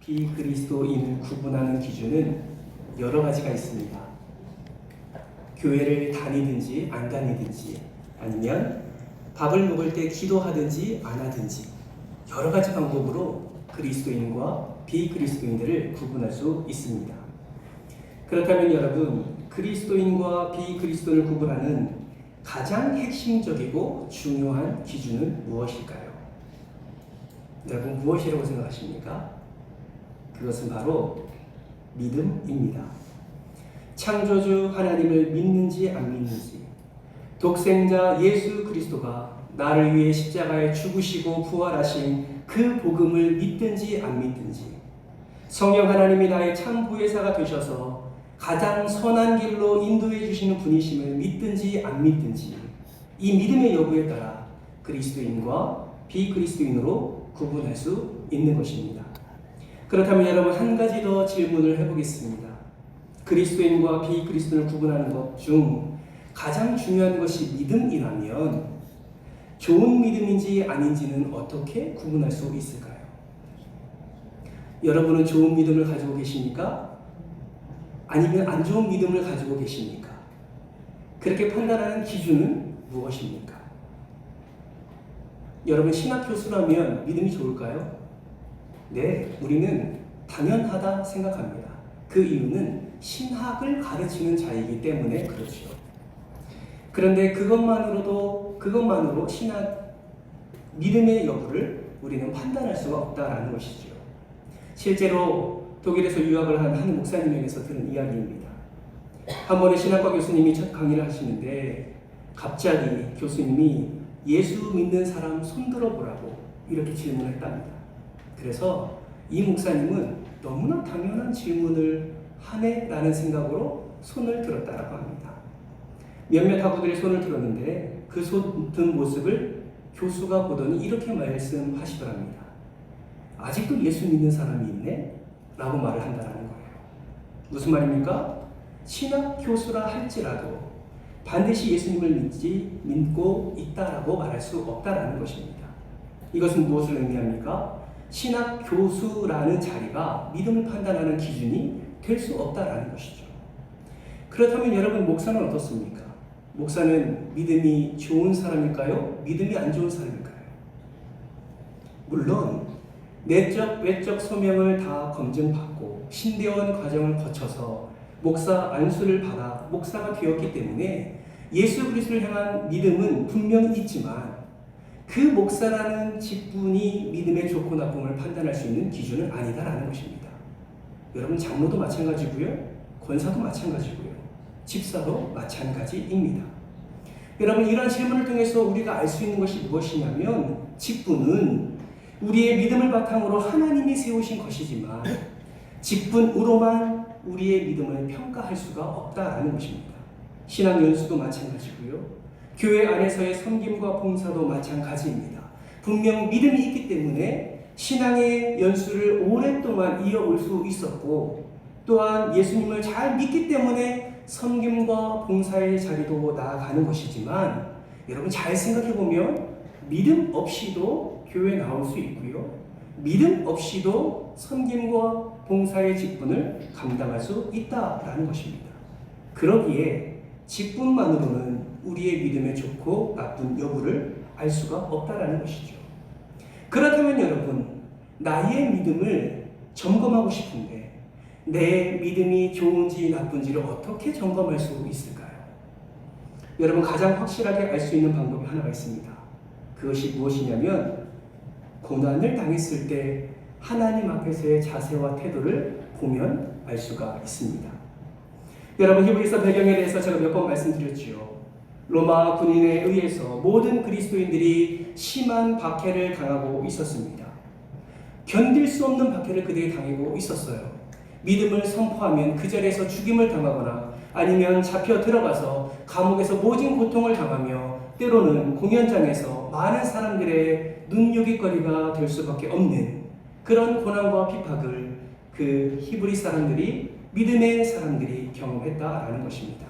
비그리스도인을 구분하는 기준은 여러 가지가 있습니다. 교회를 다니든지 안 다니든지, 아니면 밥을 먹을 때 기도하든지 안 하든지, 여러 가지 방법으로 그리스도인과 비그리스도인들을 구분할 수 있습니다. 그렇다면 여러분, 그리스도인과 비그리스도인을 구분하는 가장 핵심적이고 중요한 기준은 무엇일까요? 여러분, 무엇이라고 생각하십니까? 그것은 바로 믿음입니다. 창조주 하나님을 믿는지 안 믿는지, 독생자 예수 그리스도가 나를 위해 십자가에 죽으시고 부활하신 그 복음을 믿든지 안 믿든지, 성령 하나님이 나의 참 보혜사가 되셔서 가장 선한 길로 인도해 주시는 분이심을 믿든지 안 믿든지, 이 믿음의 여부에 따라 그리스도인과 비그리스도인으로 구분할 수 있는 것입니다. 그렇다면 여러분, 한 가지 더 질문을 해보겠습니다. 그리스도인과 비그리스도인을 구분하는 것 중 가장 중요한 것이 믿음이라면 좋은 믿음인지 아닌지는 어떻게 구분할 수 있을까요? 여러분은 좋은 믿음을 가지고 계십니까? 아니면 안 좋은 믿음을 가지고 계십니까? 그렇게 판단하는 기준은 무엇입니까? 여러분, 신학 교수라면 믿음이 좋을까요? 네, 우리는 당연하다 생각합니다. 그 이유는 신학을 가르치는 자이기 때문에 그렇죠. 그런데 그것만으로 신학, 믿음의 여부를 우리는 판단할 수가 없다라는 것이죠. 실제로 독일에서 유학을 한 한 목사님에게서 들은 이야기입니다. 한 번에 신학과 교수님이 첫 강의를 하시는데 갑자기 교수님이 예수 믿는 사람 손 들어보라고 이렇게 질문했답니다. 그래서 이 목사님은 너무나 당연한 질문을 하네라는 생각으로 손을 들었다라고 합니다. 몇몇 학우들이 손을 들었는데 그 손 든 모습을 교수가 보더니 이렇게 말씀하시더랍니다. 아직도 예수 믿는 사람이 있네? 라고 말을 한다는 거예요. 무슨 말입니까? 신학 교수라 할지라도 반드시 예수님을 믿고 있다라고 말할 수 없다라는 것입니다. 이것은 무엇을 의미합니까? 신학 교수라는 자리가 믿음을 판단하는 기준이 될 수 없다라는 것이죠. 그렇다면 여러분, 목사는 어떻습니까? 목사는 믿음이 좋은 사람일까요? 믿음이 안 좋은 사람일까요? 물론 내적, 외적 소명을 다 검증받고 신대원 과정을 거쳐서 목사 안수를 받아 목사가 되었기 때문에 예수 그리스도를 향한 믿음은 분명히 있지만, 그 목사라는 직분이 믿음의 좋고 나쁨을 판단할 수 있는 기준은 아니다라는 것입니다. 여러분, 장로도 마찬가지고요, 권사도 마찬가지고요, 집사도 마찬가지입니다. 여러분, 이러한 질문을 통해서 우리가 알 수 있는 것이 무엇이냐면, 직분은 우리의 믿음을 바탕으로 하나님이 세우신 것이지만 직분으로만 우리의 믿음을 평가할 수가 없다라는 것입니다. 신앙 연수도 마찬가지고요, 교회 안에서의 섬김과 봉사도 마찬가지입니다. 분명 믿음이 있기 때문에 신앙의 연수를 오랫동안 이어올 수 있었고, 또한 예수님을 잘 믿기 때문에 섬김과 봉사의 자리도 나아가는 것이지만, 여러분 잘 생각해보면 믿음 없이도 교회에 나올 수 있고요, 믿음 없이도 섬김과 봉사의 직분을 감당할 수 있다라는 것입니다. 그러기에 직분만으로는 우리의 믿음의 좋고 나쁜 여부를 알 수가 없다라는 것이죠. 그렇다면 여러분, 나의 믿음을 점검하고 싶은데 내 믿음이 좋은지 나쁜지를 어떻게 점검할 수 있을까요? 여러분, 가장 확실하게 알 수 있는 방법이 하나가 있습니다. 그것이 무엇이냐면, 고난을 당했을 때 하나님 앞에서의 자세와 태도를 보면 알 수가 있습니다. 여러분, 히브리서 배경에 대해서 제가 몇 번 말씀드렸지요. 로마 군인에 의해서 모든 그리스도인들이 심한 박해를 당하고 있었습니다. 견딜 수 없는 박해를 그들이 당하고 있었어요. 믿음을 선포하면 그 자리에서 죽임을 당하거나 아니면 잡혀 들어가서 감옥에서 모진 고통을 당하며 때로는 공연장에서 많은 사람들의 눈요깃거리가 될 수밖에 없는 그런 고난과 핍박을 그 히브리 사람들이, 믿음의 사람들이 경험했다라는 것입니다.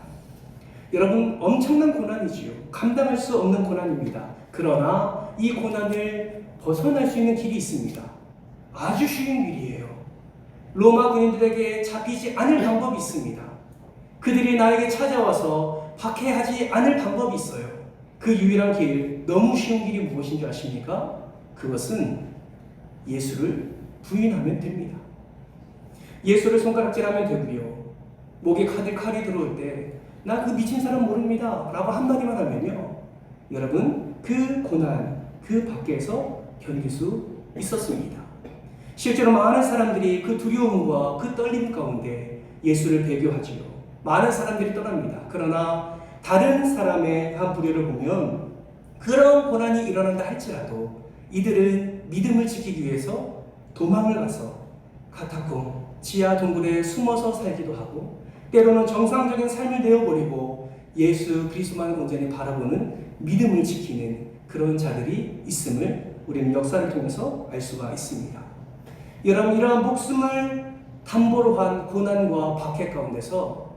여러분, 엄청난 고난이지요. 감당할 수 없는 고난입니다. 그러나 이 고난을 벗어날 수 있는 길이 있습니다. 아주 쉬운 길이에요. 로마 군인들에게 잡히지 않을 방법이 있습니다. 그들이 나에게 찾아와서 박해하지 않을 방법이 있어요. 그 유일한 길, 너무 쉬운 길이 무엇인 줄 아십니까? 그것은 예수를 부인하면 됩니다. 예수를 손가락질하면 되고요. 목에 칼이 들어올 때 나 그 미친 사람 모릅니다 라고 한마디만 하면요, 여러분 그 고난 그 밖에서 견딜 수 있었습니다. 실제로 많은 사람들이 그 두려움과 그 떨림 가운데 예수를 배교하지요. 많은 사람들이 떠납니다. 그러나 다른 사람의 한 부류를 보면 그런 고난이 일어난다 할지라도 이들은 믿음을 지키기 위해서 도망을 가서 카타콤, 지하 동굴에 숨어서 살기도 하고, 때로는 정상적인 삶을 내어버리고 예수 그리스도만 온전히 바라보는 믿음을 지키는 그런 자들이 있음을 우리는 역사를 통해서 알 수가 있습니다. 여러분, 이러한 목숨을 담보로 한 고난과 박해 가운데서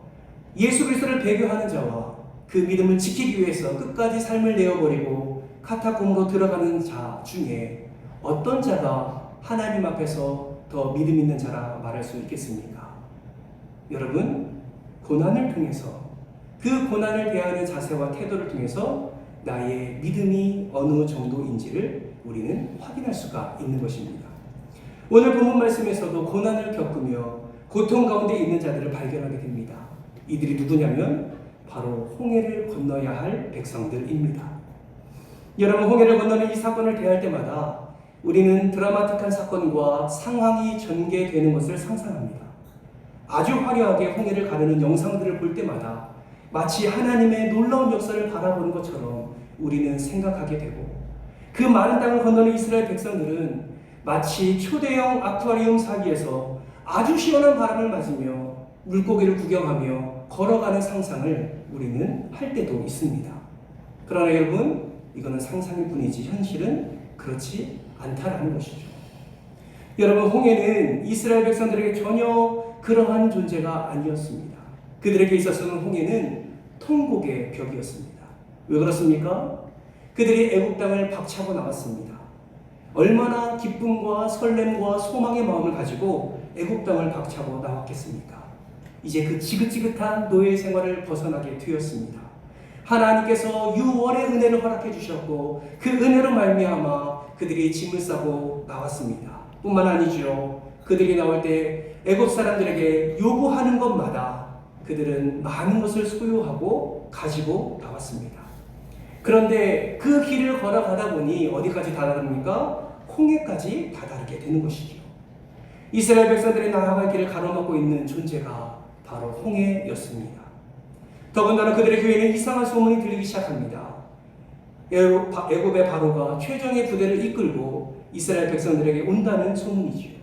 예수 그리스도를 배교하는 자와 그 믿음을 지키기 위해서 끝까지 삶을 내어버리고 카타콤으로 들어가는 자 중에 어떤 자가 하나님 앞에서 더 믿음 있는 자라 말할 수 있겠습니까? 여러분, 고난을 통해서 그 고난을 대하는 자세와 태도를 통해서 나의 믿음이 어느 정도인지를 우리는 확인할 수가 있는 것입니다. 오늘 본문 말씀에서도 고난을 겪으며 고통 가운데 있는 자들을 발견하게 됩니다. 이들이 누구냐면 바로 홍해를 건너야 할 백성들입니다. 여러분, 홍해를 건너는 이 사건을 대할 때마다 우리는 드라마틱한 사건과 상황이 전개되는 것을 상상합니다. 아주 화려하게 홍해를 가르는 영상들을 볼 때마다 마치 하나님의 놀라운 역사를 바라보는 것처럼 우리는 생각하게 되고, 그 많은 땅을 건너는 이스라엘 백성들은 마치 초대형 아쿠아리움 사기에서 아주 시원한 바람을 맞으며 물고기를 구경하며 걸어가는 상상을 우리는 할 때도 있습니다. 그러나 여러분, 이거는 상상일 뿐이지 현실은 그렇지 않다라는 것이죠. 여러분, 홍해는 이스라엘 백성들에게 전혀 그러한 존재가 아니었습니다. 그들에게 있어서는 홍해는 통곡의 벽이었습니다. 왜 그렇습니까? 그들이 애굽 땅을 박차고 나왔습니다. 얼마나 기쁨과 설렘과 소망의 마음을 가지고 애굽 땅을 박차고 나왔겠습니까? 이제 그 지긋지긋한 노예 생활을 벗어나게 되었습니다. 하나님께서 유월의 은혜를 허락해 주셨고 그 은혜로 말미암아 그들이 짐을 싸고 나왔습니다. 뿐만 아니죠. 그들이 나올 때 애굽 사람들에게 요구하는 것마다 그들은 많은 것을 소유하고 가지고 나왔습니다. 그런데 그 길을 걸어가다 보니 어디까지 다다릅니까? 홍해까지 다다르게 되는 것이죠. 이스라엘 백성들이 나아갈 길을 가로막고 있는 존재가 바로 홍해였습니다. 더군다나 그들의 교회는 이상한 소문이 들리기 시작합니다. 애굽의 바로가 최정의 부대를 이끌고 이스라엘 백성들에게 온다는 소문이지요.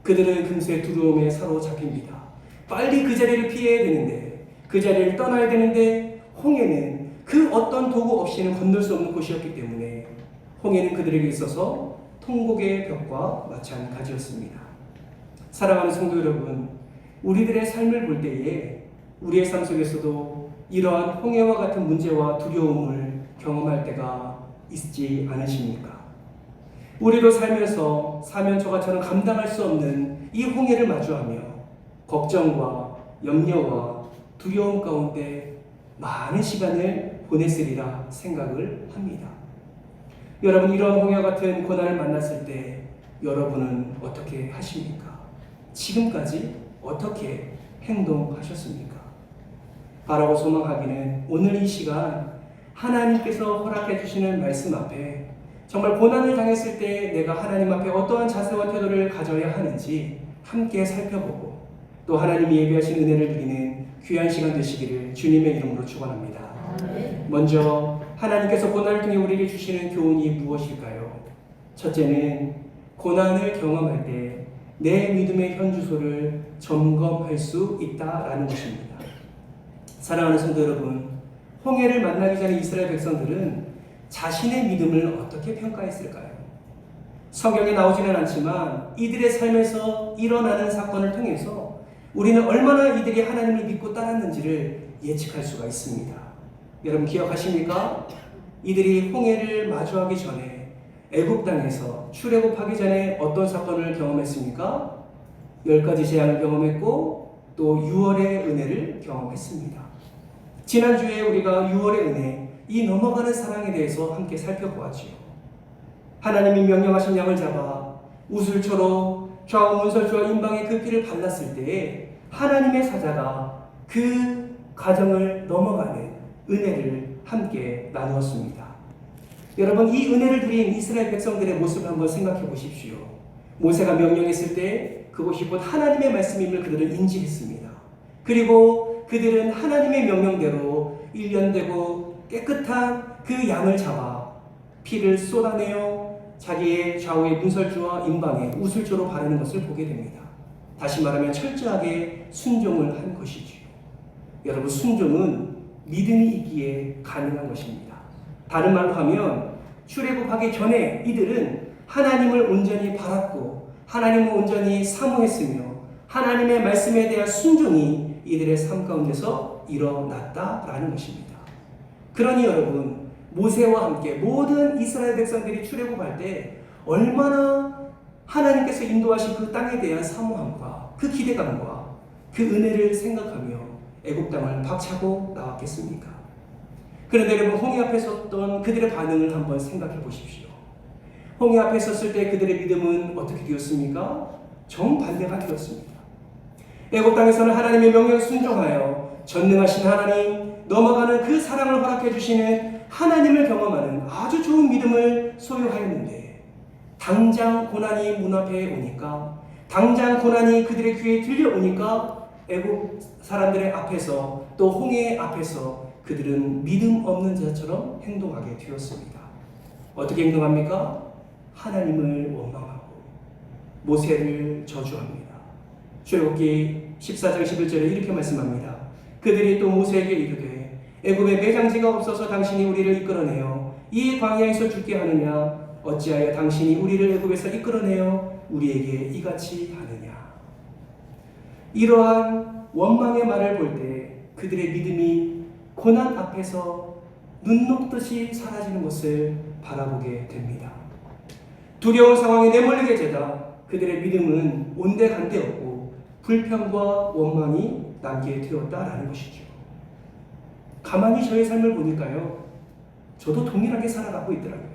그들은 금세 두려움에 사로잡힙니다. 빨리 그 자리를 피해야 되는데, 그 자리를 떠나야 되는데, 홍해는 그 어떤 도구 없이는 건널 수 없는 곳이었기 때문에 홍해는 그들에게 있어서 통곡의 벽과 마찬가지였습니다. 사랑하는 성도 여러분, 우리들의 삶을 볼 때에 우리의 삶 속에서도 이러한 홍해와 같은 문제와 두려움을 경험할 때가 있지 않으십니까? 우리도 살면서 사면초가처럼 감당할 수 없는 이 홍해를 마주하며 걱정과 염려와 두려움 가운데 많은 시간을 보냈으리라 생각을 합니다. 여러분, 이런 홍해와 같은 고난을 만났을 때 여러분은 어떻게 하십니까? 지금까지 어떻게 행동하셨습니까? 바라고 소망하기는 오늘 이 시간 하나님께서 허락해 주시는 말씀 앞에 정말 고난을 당했을 때 내가 하나님 앞에 어떠한 자세와 태도를 가져야 하는지 함께 살펴보고 또 하나님이 예비하신 은혜를 누리는 귀한 시간 되시기를 주님의 이름으로 축원합니다. 먼저 하나님께서 고난을 통해 우리에게 주시는 교훈이 무엇일까요? 첫째는 고난을 경험할 때 내 믿음의 현주소를 점검할 수 있다라는 것입니다. 사랑하는 성도 여러분, 홍해를 만나기 전에 이스라엘 백성들은 자신의 믿음을 어떻게 평가했을까요? 성경에 나오지는 않지만 이들의 삶에서 일어나는 사건을 통해서 우리는 얼마나 이들이 하나님을 믿고 따랐는지를 예측할 수가 있습니다. 여러분 기억하십니까? 이들이 홍해를 마주하기 전에 애굽 땅에서 출애굽하기 전에 어떤 사건을 경험했습니까? 10가지 재앙을 경험했고 또 6월의 은혜를 경험했습니다. 지난주에 우리가 6월의 은혜, 이 넘어가는 사랑에 대해서 함께 살펴보았지요. 하나님이 명령하신 양을 잡아 우슬초로 좌우 문설주와 임방에 그 피를 발랐을 때에 하나님의 사자가 그 과정을 넘어가는 은혜를 함께 나누었습니다. 여러분, 이 은혜를 누린 이스라엘 백성들의 모습을 한번 생각해 보십시오. 모세가 명령했을 때 그것이 곧 하나님의 말씀임을 그들은 인지했습니다. 그리고 그들은 하나님의 명령대로 일련되고 깨끗한 그 양을 잡아 피를 쏟아내어 자기의 좌우의 문설주와 임방에 우슬조로 바르는 것을 보게 됩니다. 다시 말하면 철저하게 순종을 한 것이지요. 여러분, 순종은 믿음이 있기에 가능한 것입니다. 다른 말로 하면 출애굽하기 전에 이들은 하나님을 온전히 바랐고 하나님을 온전히 사모했으며 하나님의 말씀에 대한 순종이 이들의 삶 가운데서 일어났다라는 것입니다. 그러니 여러분, 모세와 함께 모든 이스라엘 백성들이 출애굽할 때 얼마나 하나님께서 인도하신 그 땅에 대한 사모함과 그 기대감과 그 은혜를 생각하며 애굽 땅을 박차고 나왔겠습니까? 그런데 여러분, 홍해 앞에 섰던 그들의 반응을 한번 생각해 보십시오. 홍해 앞에 섰을 때 그들의 믿음은 어떻게 되었습니까? 정반대가 되었습니다. 애굽 땅에서는 하나님의 명령에 순종하여 전능하신 하나님, 넘어가는 그 사랑을 허락해 주시는 하나님을 경험하는 아주 좋은 믿음을 소유하였는데, 당장 고난이 문 앞에 오니까, 당장 고난이 그들의 귀에 들려오니까 애굽 사람들의 앞에서 또 홍해 앞에서 그들은 믿음 없는 자처럼 행동하게 되었습니다. 어떻게 행동합니까? 하나님을 원망하고 모세를 저주합니다. 출애굽기 14장 11절에 이렇게 말씀합니다. 그들이 또 모세에게 이르되 애굽에 매장지가 없어서 당신이 우리를 이끌어내어 이 광야에서 죽게 하느냐? 어찌하여 당신이 우리를 애굽에서 이끌어내어 우리에게 이같이 하느냐? 이러한 원망의 말을 볼 때 그들의 믿음이 고난 앞에서 눈 녹듯이 사라지는 것을 바라보게 됩니다. 두려운 상황에 내몰리게 되다 그들의 믿음은 온데간데없고 불평과 원망이 남게 되었다라는 것이죠. 가만히 저의 삶을 보니까요, 저도 동일하게 살아가고 있더라고요.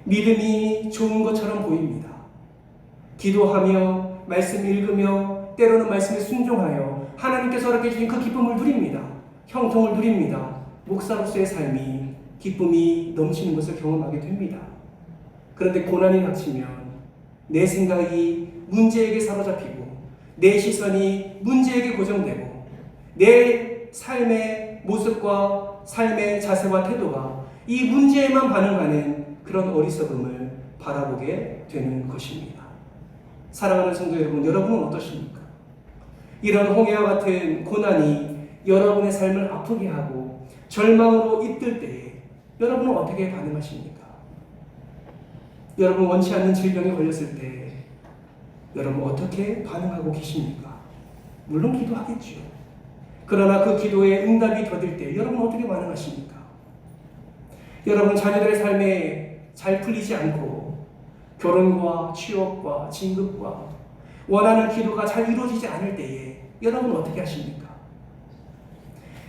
믿음이 좋은 것처럼 보입니다. 기도하며 말씀 읽으며 때로는 말씀에 순종하여 하나님께서 허락해 주신 그 기쁨을 누립니다. 형통을 누립니다. 목사로서의 삶이 기쁨이 넘치는 것을 경험하게 됩니다. 그런데 고난이 닥치면 내 생각이 문제에게 사로잡히고 내 시선이 문제에게 고정되고 내 삶의 모습과 삶의 자세와 태도가 이 문제에만 반응하는 그런 어리석음을 바라보게 되는 것입니다. 사랑하는 성도 여러분, 여러분은 어떠십니까? 이런 홍해와 같은 고난이 여러분의 삶을 아프게 하고 절망으로 이끌 때에 여러분은 어떻게 반응하십니까? 여러분, 원치 않는 질병에 걸렸을 때 여러분 어떻게 반응하고 계십니까? 물론 기도하겠죠. 그러나 그 기도에 응답이 더딜 때 여러분 어떻게 반응하십니까? 여러분, 자녀들의 삶에 잘 풀리지 않고 결혼과 취업과 진급과 원하는 기도가 잘 이루어지지 않을 때에 여러분 어떻게 하십니까?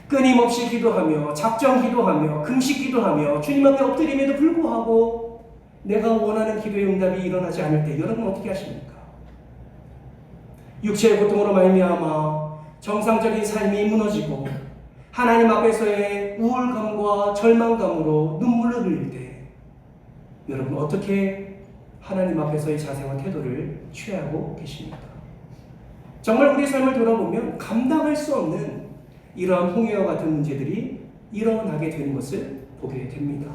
끊임없이 기도하며 작정 기도하며 금식 기도하며 주님 앞에 엎드림에도 불구하고 내가 원하는 기도의 응답이 일어나지 않을 때 여러분 어떻게 하십니까? 육체의 고통으로 말미암아 정상적인 삶이 무너지고 하나님 앞에서의 우울감과 절망감으로 눈물을 흘릴 때 여러분 어떻게 하나님 앞에서의 자세와 태도를 취하고 계십니까? 정말 우리 삶을 돌아보면 감당할 수 없는 이러한 홍해와 같은 문제들이 일어나게 되는 것을 보게 됩니다.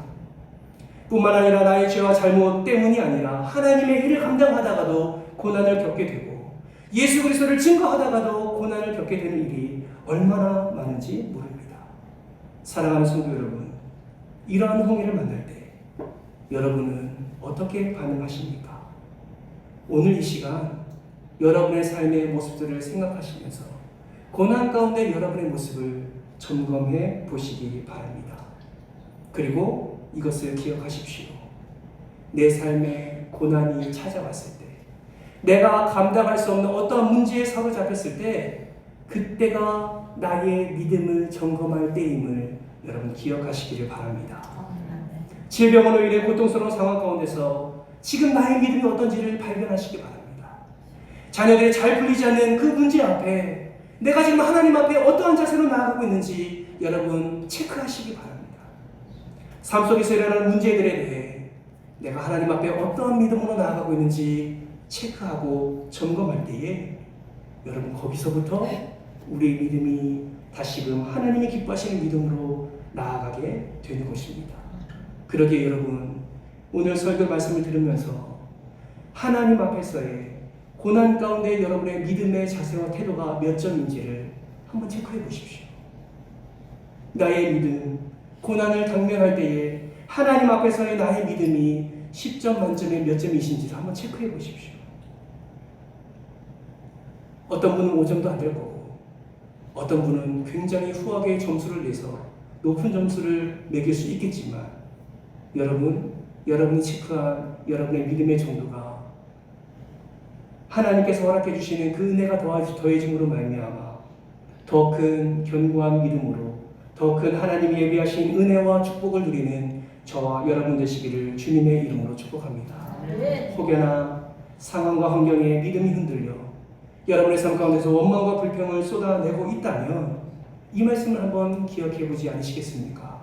뿐만 아니라 나의 죄와 잘못 때문이 아니라 하나님의 일을 감당하다가도 고난을 겪게 되고 예수 그리스도를 증거하다가도 고난을 겪게 되는 일이 얼마나 많은지 모릅니다. 사랑하는 성도 여러분, 이러한 홍해를 만날 때 여러분은 어떻게 반응하십니까? 오늘 이 시간 여러분의 삶의 모습들을 생각하시면서 고난 가운데 여러분의 모습을 점검해 보시기 바랍니다. 그리고 이것을 기억하십시오. 내 삶에 고난이 찾아왔을 때, 내가 감당할 수 없는 어떠한 문제에 사로잡혔을 때 그때가 나의 믿음을 점검할 때임을 여러분 기억하시기를 바랍니다. 질병으로 인해 고통스러운 상황 가운데서 지금 나의 믿음이 어떤지를 발견하시기 바랍니다. 자녀들이 잘 풀리지 않는 그 문제 앞에 내가 지금 하나님 앞에 어떠한 자세로 나아가고 있는지 여러분 체크하시기 바랍니다. 삶 속에서 일어나는 문제들에 대해 내가 하나님 앞에 어떠한 믿음으로 나아가고 있는지 체크하고 점검할 때에 여러분 거기서부터 우리의 믿음이 다시금 하나님이 기뻐하시는 믿음으로 나아가게 되는 것입니다. 그러기에 여러분 오늘 설교 말씀을 들으면서 하나님 앞에서의 고난 가운데 여러분의 믿음의 자세와 태도가 몇 점인지를 한번 체크해 보십시오. 나의 믿음, 고난을 당면할 때에 하나님 앞에서의 나의 믿음이 10점 만점에 몇 점이신지를 한번 체크해 보십시오. 어떤 분은 5점도 안 될 거고 어떤 분은 굉장히 후하게 점수를 내서 높은 점수를 매길 수 있겠지만 여러분이 체크한 여러분의 믿음의 정도가 하나님께서 허락해 주시는 그 은혜가 더해짐으로 말미암아 더 큰 견고한 믿음으로 더 큰 하나님이 예비하신 은혜와 축복을 누리는 저와 여러분 되시기를 주님의 이름으로 축복합니다. 혹여나 상황과 환경에 믿음이 흔들려 여러분의 삶 가운데서 원망과 불평을 쏟아내고 있다면 이 말씀을 한번 기억해 보지 않으시겠습니까?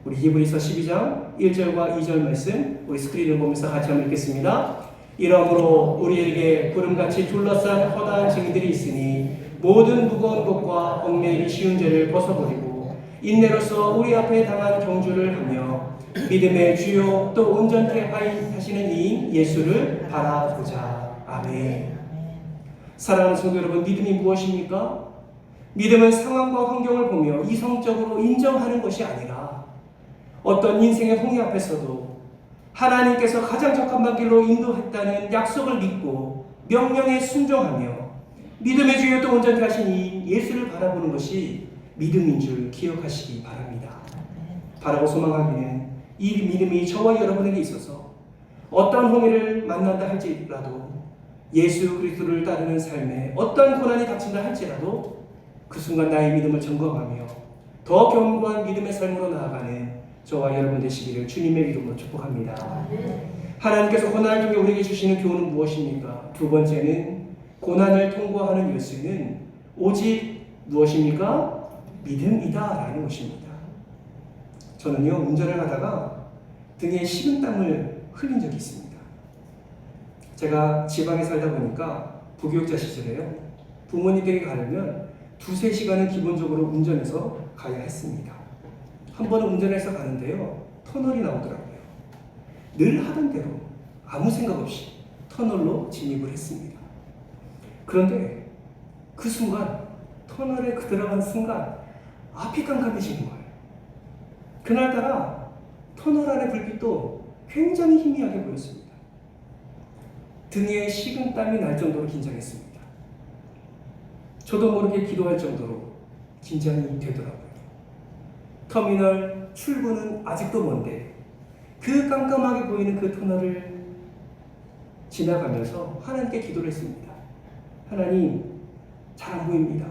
우리 히브리서 12장 1절과 2절 말씀 우리 스크린을 보면서 같이 한번 읽겠습니다. 이러므로 우리에게 구름같이 둘러싼 허다한 증인들이 있으니 모든 무거운 것과 얽매이기 쉬운 죄를 벗어버리고 인내로서 우리 앞에 당한 경주를 하며 믿음의 주요 또 온전케 하시는 이인 예수를 바라보자. 아멘. 사랑하는 성도 여러분, 믿음이 무엇입니까? 믿음은 상황과 환경을 보며 이성적으로 인정하는 것이 아니라 어떤 인생의 홍해 앞에서도 하나님께서 가장 적합한 길로 인도했다는 약속을 믿고 명령에 순종하며 믿음의 주요 또 온전케 하신 이 예수를 바라보는 것이 믿음인 줄 기억하시기 바랍니다. 바라고 소망하기는 이 믿음이 저와 여러분에게 있어서 어떤 홍해를 만난다 할지라도 예수 그리스도를 따르는 삶에 어떤 고난이 닥친다 할지라도 그 순간 나의 믿음을 점검하며 더 견고한 믿음의 삶으로 나아가는 저와 여러분 되시기를 주님의 이름으로 축복합니다. 하나님께서 고난을 통해 우리에게 주시는 교훈은 무엇입니까? 두 번째는 고난을 통과하는 열쇠는 오직 무엇입니까? 믿음이다라는 것입니다. 저는요 운전을 하다가 등에 식은땀을 흘린 적이 있습니다. 제가 지방에 살다 보니까 부교육자 시절에요. 부모님 댁에 가려면 2-3시간은 기본적으로 운전해서 가야 했습니다. 한 번은 운전해서 가는데요. 터널이 나오더라고요. 늘 하던 대로 아무 생각 없이 터널로 진입을 했습니다. 그런데 그 순간 터널에 들어간 순간 앞이 깜깜해지는 거예요. 그날따라 터널 안의 불빛도 굉장히 희미하게 보였습니다. 등에 식은땀이 날 정도로 긴장했습니다. 저도 모르게 기도할 정도로 긴장이 되더라고요. 터미널 출구는 아직도 먼데 그 깜깜하게 보이는 그 터널을 지나가면서 하나님께 기도를 했습니다. 하나님, 잘 안 보입니다.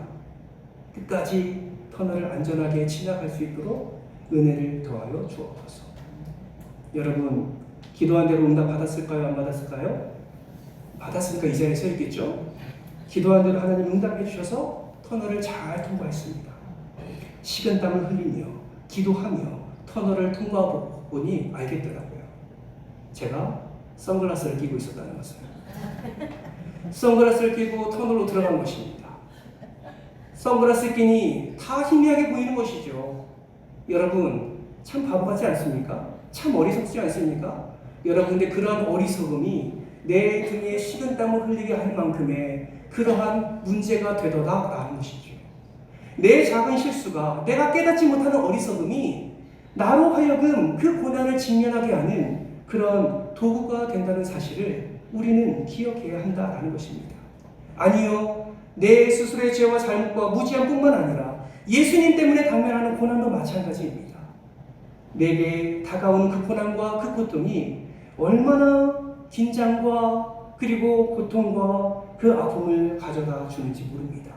끝까지 터널을 안전하게 지나갈 수 있도록 은혜를 더하여 주옵소서. 여러분, 기도한 대로 응답 받았을까요? 안 받았을까요? 받았으니까 이 자리에 서 있겠죠? 기도한 대로 하나님 응답해 주셔서 터널을 잘 통과했습니다. 식은땀을 흘리며 기도하며 터널을 통과하고 보니 알겠더라고요. 제가 선글라스를 끼고 있었다는 것을. 선글라스를 끼고 터널로 들어간 것입니다. 선글라스 끼니 다 희미하게 보이는 것이죠. 여러분, 참 바보 같지 않습니까? 참 어리석지 않습니까? 여러분, 근데 그러한 어리석음이 내 등에 식은땀을 흘리게 할 만큼의 그러한 문제가 되더라라는 것이죠. 내 작은 실수가, 내가 깨닫지 못하는 어리석음이 나로 하여금 그 고난을 직면하게 하는 그런 도구가 된다는 사실을 우리는 기억해야 한다라는 것입니다. 아니요, 내 스스로의 죄와 잘못과 무지함뿐만 아니라 예수님 때문에 당면하는 고난도 마찬가지입니다. 내게 다가오는 그 고난과 그 고통이 얼마나 긴장과 그리고 고통과 그 아픔을 가져다 주는지 모릅니다.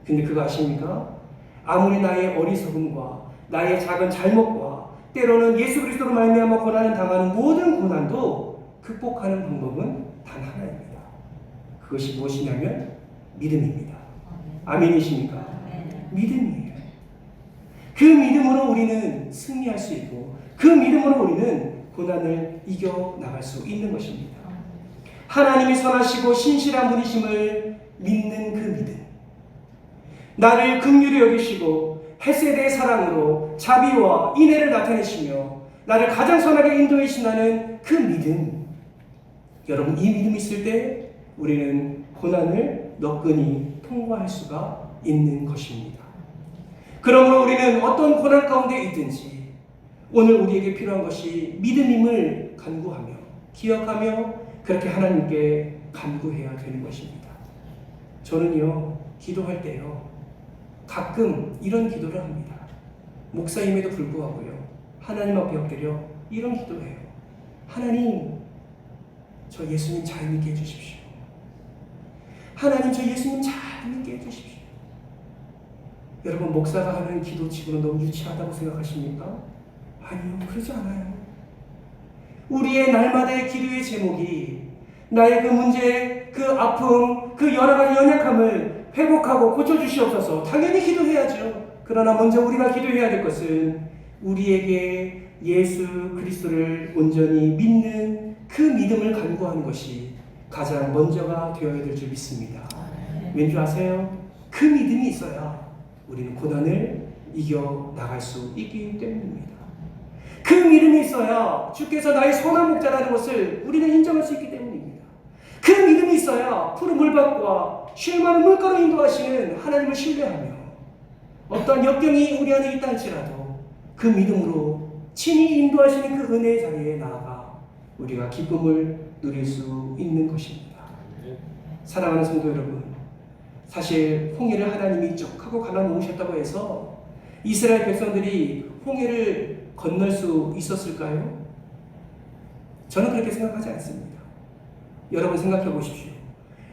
근데 그거 아십니까? 아무리 나의 어리석음과 나의 작은 잘못과 때로는 예수 그리스도로 말미암아 고난을 당하는 모든 고난도 극복하는 방법은 단 하나입니다. 그것이 무엇이냐면 믿음입니다. 아멘이십니까? 믿음이에요. 그 믿음으로 우리는 승리할 수 있고 그 믿음으로 우리는 고난을 이겨나갈 수 있는 것입니다. 하나님이 선하시고 신실한 분이심을 믿는 그 믿음, 나를 긍휼히 여기시고 헤세드의 사랑으로 자비와 인애를 나타내시며 나를 가장 선하게 인도해 주신다는 그 믿음, 여러분 이 믿음이 있을 때 우리는 고난을 너끈히 통과할 수가 있는 것입니다. 그러므로 우리는 어떤 고난 가운데 있든지 오늘 우리에게 필요한 것이 믿음임을 간구하며 기억하며 그렇게 하나님께 간구해야 되는 것입니다. 저는요 기도할 때요 가끔 이런 기도를 합니다. 목사임에도 불구하고요 하나님 앞에 엎드려 이런 기도해요. 하나님, 저 예수님 잘 믿게 해주십시오. 하나님, 저 예수님 잘 믿게 해주십시오. 여러분, 목사가 하는 기도치고는 너무 유치하다고 생각하십니까? 아니요, 그러지 않아요. 우리의 날마다의 기도의 제목이 나의 그 문제, 그 아픔, 그 여러 가지 연약함을 회복하고 고쳐주시옵소서. 당연히 기도해야죠. 그러나 먼저 우리가 기도해야 될 것은 우리에게 예수 그리스도를 온전히 믿는 그 믿음을 간구하는 것이 가장 먼저가 되어야 될 줄 믿습니다. 왠지 아세요? 그 믿음이 있어야 우리는 고난을 이겨나갈 수 있기 때문입니다. 그 믿음이 있어야 주께서 나의 선한 목자라는 것을 우리는 인정할 수 있기 때문입니다. 그 믿음이 있어야 푸른 물밭과 쉴 만한 물가로 인도하시는 하나님을 신뢰하며 어떤 역경이 우리 안에 있다 할지라도 그 믿음으로 친히 인도하시는 그 은혜의 자리에 나아가 우리가 기쁨을 누릴 수 있는 것입니다. 사랑하는 성도 여러분, 사실 홍해를 하나님이 쭉 하고 갈라놓으셨다고 해서 이스라엘 백성들이 홍해를 건널 수 있었을까요? 저는 그렇게 생각하지 않습니다. 여러분 생각해 보십시오.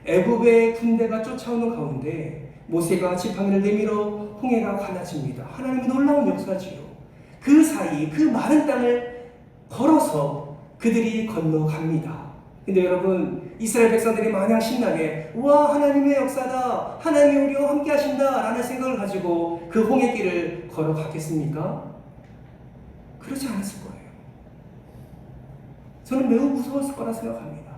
애굽의 군대가 쫓아오는 가운데 모세가 지팡이를 내밀어 홍해가 갈라집니다. 하나님의 놀라운 역사지요. 그 사이 그 많은 땅을 걸어서 그들이 건너갑니다. 근데 여러분, 이스라엘 백성들이 마냥 신나게 우와 하나님의 역사다, 하나님이 우리와 함께 하신다 라는 생각을 가지고 그 홍해길을 걸어갔겠습니까? 그렇지 않았을 거예요. 저는 매우 무서웠을 거라 생각합니다.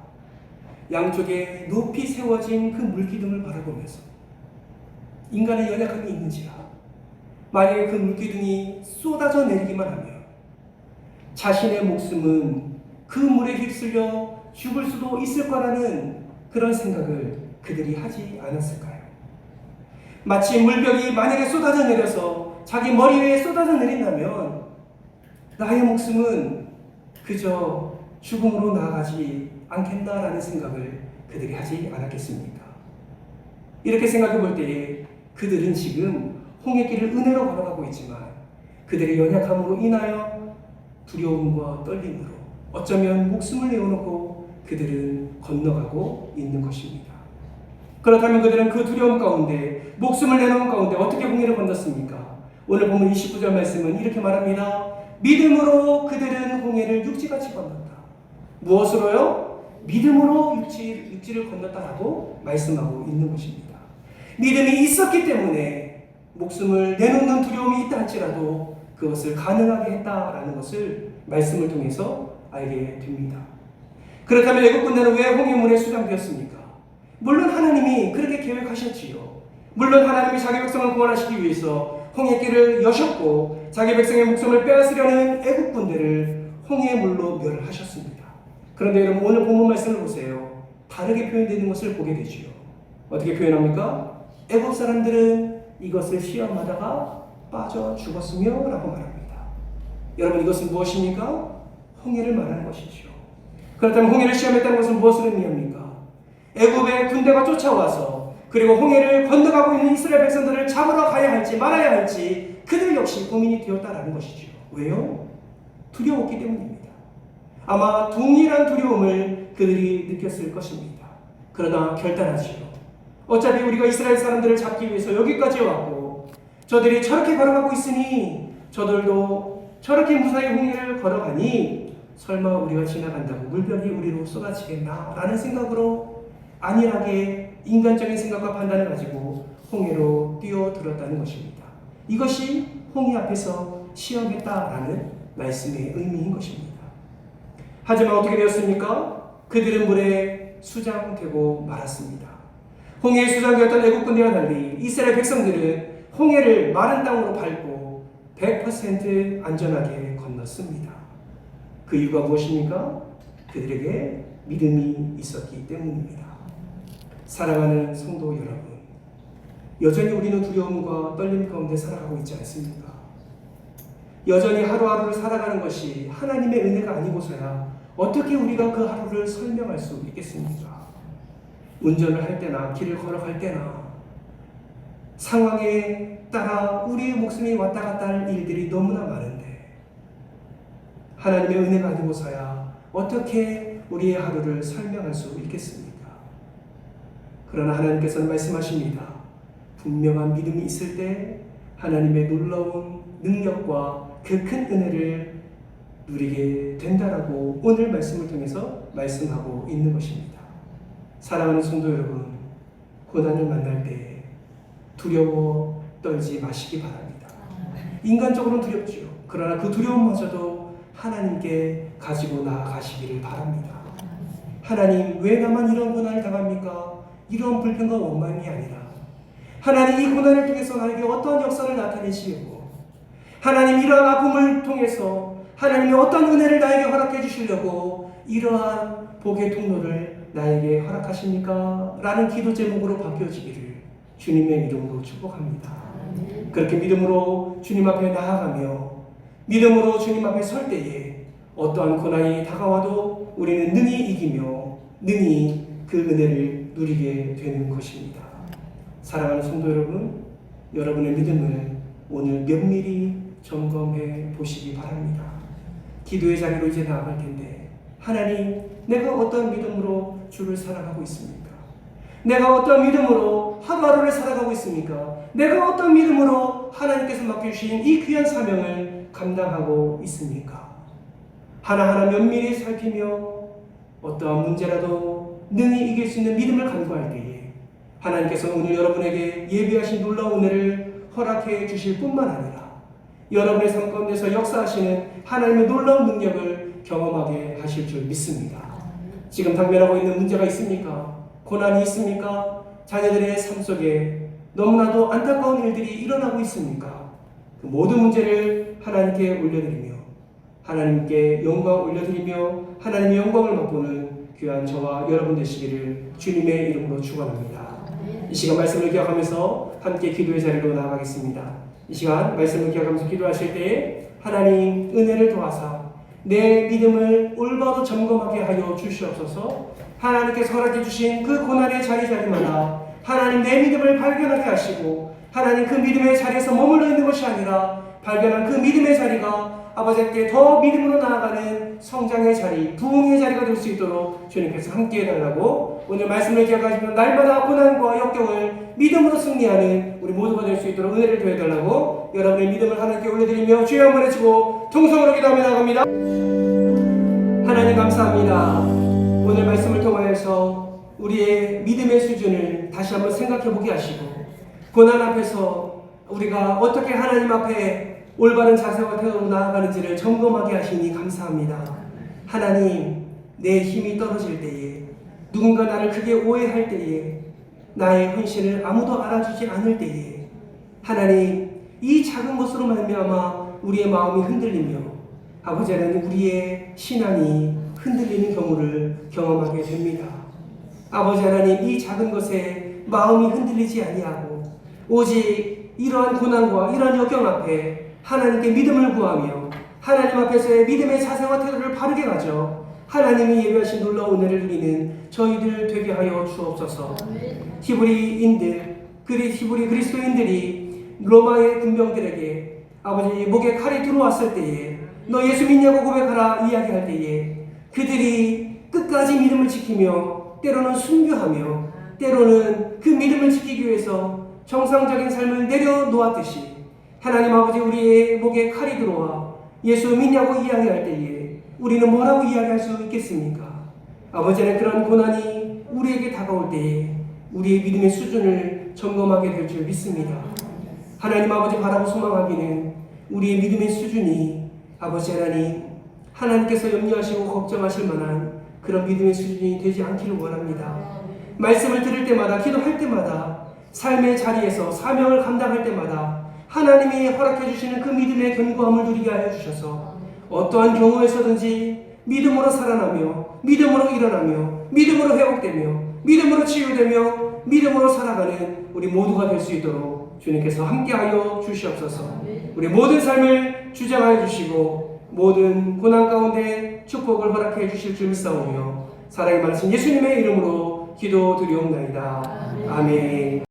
양쪽에 높이 세워진 그 물기둥을 바라보면서 인간의 연약함이 있는지라 만약에 그 물기둥이 쏟아져 내리기만 하면 자신의 목숨은 그 물에 휩쓸려 죽을 수도 있을 거라는 그런 생각을 그들이 하지 않았을까요? 마치 물벽이 만약에 쏟아져 내려서 자기 머리 위에 쏟아져 내린다면 나의 목숨은 그저 죽음으로 나아가지 않겠나라는 생각을 그들이 하지 않았겠습니까? 이렇게 생각해 볼 때에 그들은 지금 홍해길을 은혜로 걸어가고 있지만 그들의 연약함으로 인하여 두려움과 떨림으로 어쩌면 목숨을 내어놓고 그들은 건너가고 있는 것입니다. 그렇다면 그들은 그 두려움 가운데 목숨을 내놓은 가운데 어떻게 홍해를 건넜습니까? 오늘 보면 29절 말씀은 이렇게 말합니다. 믿음으로 그들은 홍해를 육지같이 건넜다. 무엇으로요? 믿음으로 육지를 건넜다라고 말씀하고 있는 것입니다. 믿음이 있었기 때문에 목숨을 내놓는 두려움이 있다 할지라도 그것을 가능하게 했다라는 것을 말씀을 통해서 알게 됩니다. 그렇다면 애국 군대는 왜 홍해물에 수장되었습니까? 물론 하나님이 그렇게 계획하셨지요. 물론 하나님이 자기 백성을 구원하시기 위해서 홍해길을 여셨고 자기 백성의 목숨을 빼앗으려는 애국 군대를 홍해물로 멸하셨습니다. 그런데 여러분 오늘 본문 말씀을 보세요. 다르게 표현되는 것을 보게 되지요. 어떻게 표현합니까? 애국 사람들은 이것을 시험하다가 빠져 죽었으며 라고 말합니다. 여러분 이것은 무엇입니까? 홍해를 말하는 것이죠. 그렇다면 홍해를 시험했다는 것은 무엇을 의미합니까? 애굽의 군대가 쫓아와서 그리고 홍해를 건너가고 있는 이스라엘 백성들을 잡으러 가야 할지 말아야 할지 그들 역시 고민이 되었다라는 것이죠. 왜요? 두려웠기 때문입니다. 아마 동일한 두려움을 그들이 느꼈을 것입니다. 그러나 결단하지요. 어차피 우리가 이스라엘 사람들을 잡기 위해서 여기까지 왔고 저들이 저렇게 걸어가고 있으니 저들도 저렇게 무사히 홍해를 걸어가니 설마 우리가 지나간다고 물병이 우리로 쏟아지겠나 라는 생각으로 안일하게 인간적인 생각과 판단을 가지고 홍해로 뛰어들었다는 것입니다. 이것이 홍해 앞에서 시험했다라는 말씀의 의미인 것입니다. 하지만 어떻게 되었습니까? 그들은 물에 수장되고 말았습니다. 홍해에 수장되었던 애국 군대와 달리 이스라엘 백성들은 홍해를 마른 땅으로 밟고 100% 안전하게 건넜습니다. 그 이유가 무엇입니까? 그들에게 믿음이 있었기 때문입니다. 사랑하는 성도 여러분, 여전히 우리는 두려움과 떨림 가운데 살아가고 있지 않습니까? 여전히 하루하루를 살아가는 것이 하나님의 은혜가 아니고서야 어떻게 우리가 그 하루를 설명할 수 있겠습니까? 운전을 할 때나 길을 걸어갈 때나 상황에 따라 우리의 목숨이 왔다 갔다 할 일들이 너무나 많은데 하나님의 은혜가 아니고서야 어떻게 우리의 하루를 설명할 수 있겠습니까? 그러나 하나님께서는 말씀하십니다. 분명한 믿음이 있을 때 하나님의 놀라운 능력과 그 큰 은혜를 누리게 된다라고 오늘 말씀을 통해서 말씀하고 있는 것입니다. 사랑하는 성도 여러분, 고난을 만날 때 두려워 떨지 마시기 바랍니다. 인간적으로는 두렵지요. 그러나 그 두려움마저도 하나님께 가지고 나아가시기를 바랍니다. 하나님, 왜 나만 이런 고난을 당합니까? 이런 불평과 원망이 아니라 하나님, 이 고난을 통해서 나에게 어떠한 역사를 나타내시려고 하나님, 이러한 아픔을 통해서 하나님이 어떤 은혜를 나에게 허락해 주시려고 이러한 복의 통로를 나에게 허락하십니까? 라는 기도 제목으로 바뀌어지기를 주님의 이름으로 축복합니다. 그렇게 믿음으로 주님 앞에 나아가며 믿음으로 주님 앞에 설 때에 어떠한 고난이 다가와도 우리는 능히 이기며 능히 그 은혜를 누리게 되는 것입니다. 사랑하는 성도 여러분, 여러분의 믿음을 오늘 면밀히 점검해 보시기 바랍니다. 기도의 자리로 이제 나아갈 텐데 하나님, 내가 어떤 믿음으로 주를 살아가고 있습니까? 내가 어떤 믿음으로 하루하루를 살아가고 있습니까? 내가 어떤 믿음으로 하나님께서 맡겨주신 이 귀한 사명을 감당하고 있습니까? 하나하나 면밀히 살피며 어떠한 문제라도 능히 이길 수 있는 믿음을 간구할 때에 하나님께서 오늘 여러분에게 예비하신 놀라운 은혜를 허락해 주실 뿐만 아니라 여러분의 삶 가운데서 역사하시는 하나님의 놀라운 능력을 경험하게 하실 줄 믿습니다. 지금 당면하고 있는 문제가 있습니까? 고난이 있습니까? 자녀들의 삶 속에 너무나도 안타까운 일들이 일어나고 있습니까? 그 모든 문제를 하나님께 올려드리며 하나님께 영광 올려드리며 하나님의 영광을 맛보는 귀한 저와 여러분 되시기를 주님의 이름으로 축원합니다. 이 시간 말씀을 기억하면서 함께 기도의 자리로 나아가겠습니다. 이 시간 말씀을 기억하면서 기도하실 때에 하나님 은혜를 도와서 내 믿음을 올바로 점검하게 하여 주시옵소서. 하나님께서 허락해 주신 그 고난의 자리마다 하나님 내 믿음을 발견하게 하시고 하나님 그 믿음의 자리에서 머물러 있는 것이 아니라 발견한 그 믿음의 자리가 아버지께 더 믿음으로 나아가는 성장의 자리, 부흥의 자리가 될 수 있도록 주님께서 함께 해달라고 오늘 말씀을 기억하시면 날마다 고난과 역경을 믿음으로 승리하는 우리 모두가 될 수 있도록 은혜를 더해달라고 여러분의 믿음을 하나님께 올려드리며 주여 한번 해주고 통성으로 기도하며 나갑니다. 하나님 감사합니다. 오늘 말씀을 통하여서 우리의 믿음의 수준을 다시 한번 생각해보게 하시고 고난 앞에서 우리가 어떻게 하나님 앞에 올바른 자세와 태도로 나아가는지를 점검하게 하시니 감사합니다. 하나님, 내 힘이 떨어질 때에 누군가 나를 크게 오해할 때에 나의 헌신을 아무도 알아주지 않을 때에 하나님, 이 작은 것으로 말미암아 우리의 마음이 흔들리며 아버지 하나님, 우리의 신앙이 흔들리는 경우를 경험하게 됩니다. 아버지 하나님, 이 작은 것에 마음이 흔들리지 아니하고 오직 이러한 고난과 이러한 역경 앞에 하나님께 믿음을 구하며 하나님 앞에서의 믿음의 자세와 태도를 바르게 가져 하나님이 예비하신 놀라운 은혜를 누리는 저희들 되게 하여 주옵소서. 히브리 그리스도인들이 로마의 군병들에게 아버지 목에 칼이 들어왔을 때에 너 예수 믿냐고 고백하라 이야기할 때에 그들이 끝까지 믿음을 지키며 때로는 순교하며 때로는 그 믿음을 지키기 위해서 정상적인 삶을 내려놓았듯이 하나님 아버지 우리의 목에 칼이 들어와 예수 믿냐고 이야기할 때에 우리는 뭐라고 이야기할 수 있겠습니까? 아버지는 그런 고난이 우리에게 다가올 때에 우리의 믿음의 수준을 점검하게 될 줄 믿습니다. 하나님 아버지 바라고 소망하기는 우리의 믿음의 수준이 아버지 하나님께서 염려하시고 걱정하실 만한 그런 믿음의 수준이 되지 않기를 원합니다. 말씀을 들을 때마다 기도할 때마다 삶의 자리에서 사명을 감당할 때마다 하나님이 허락해 주시는 그 믿음의 견고함을 누리게 하여 주셔서 어떠한 경우에서든지 믿음으로 살아나며 믿음으로 일어나며 믿음으로 회복되며 믿음으로 치유되며 믿음으로 살아가는 우리 모두가 될 수 있도록 주님께서 함께하여 주시옵소서. 우리 모든 삶을 주장하여 주시고 모든 고난 가운데 축복을 허락해 주실 줄 믿사오며 사랑의 말씀 예수님의 이름으로 기도드리옵나이다. 아멘.